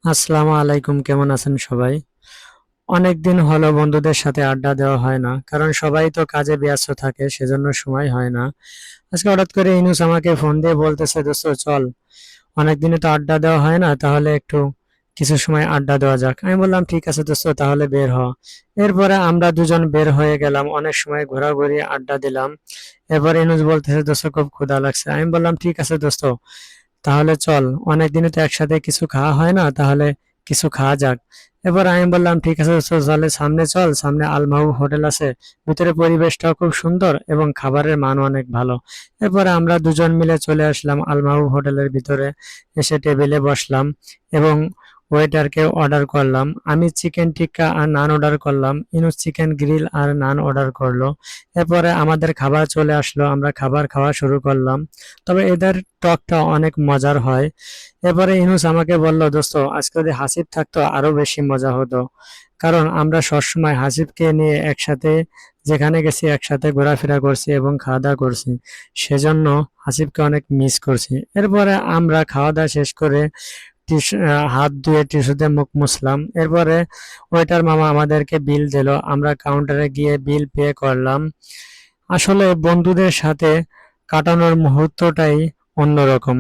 আসসালামু আলাইকুম, কেমন আছেন সবাই? অনেকদিন হলো বন্ধুদের সাথে আড্ডা দেওয়া হয় না, কারণ সবাই তো কাজে ব্যস্ত থাকে, সেজন্য সময় হয় না। আজকে হঠাৎ করে ইনুস আমাকে ফোন দিয়ে বলতেছে, দোস্ত চল, অনেকদিনে তো আড্ডা দেওয়া হয় না, তাহলে একটু কিছু সময় আড্ডা দেওয়া যাক। আমি বললাম ঠিক আছে দোস্ত, তাহলে বের হ। এরপরে আমরা দুজন বের হয়ে গেলাম, অনেক সময় ঘোরাঘুরি আড্ডা দিলাম। এরপর ইনুস বলতেছে, দোস্ত খুব ক্ষুধা লাগছে। আমি বললাম ঠিক আছে দোস্ত, তাহলে চল, অনেকদিনে তো একসাথে কিছু খাওয়া হয় না, তাহলে কিছু খাওয়া যাক। এবার আমি বললাম ঠিক আছে দোস্ত, তাহলে সামনে চল, সামনে আল মাহবুব হোটেল আছে, ভিতরে পরিবেশটাও খুব সুন্দর এবং খাবারের মান অনেক ভালো। এরপরে আমরা দুজন মিলে চলে আসলাম আল মাহবুব হোটেলের ভিতরে, এসে টেবিলে বসলাম এবং ওয়েটারকে অর্ডার করলাম। আমি চিকেন টিক্কা আর নান অর্ডার করলাম, ইনুস চিকেন গ্রিল আর নান অর্ডার করলো। এরপরে আমাদের খাবার চলে আসলো, আমরা খাবার খাওয়া শুরু করলাম। তবে এদের টকটা অনেক মজার হয়। এরপরে ইউনুস আমাকে বলল, দোস্ত আজকে যদি হাসিব থাকতো আরো বেশি মজা হতো, কারণ আমরা সবসময় হাসিবকে নিয়ে একসাথে যেখানে গেছি একসাথে ঘোরাফেরা করছি এবং খাওয়া দাওয়া করছি, সেজন্য হাসিবকে অনেক মিস করছি। এরপরে আমরা খাওয়া দাওয়া শেষ করে হাত ধুয়ে টিস্যুতে মুখ মুছলাম। এরপরে ওয়েটার মামা আমাদেরকে বিল দিল, আমরা কাউন্টারে গিয়ে বিল পে করলাম। আসলে বন্ধুদের সাথে কাটানোর মুহূর্তটাই অন্যরকম।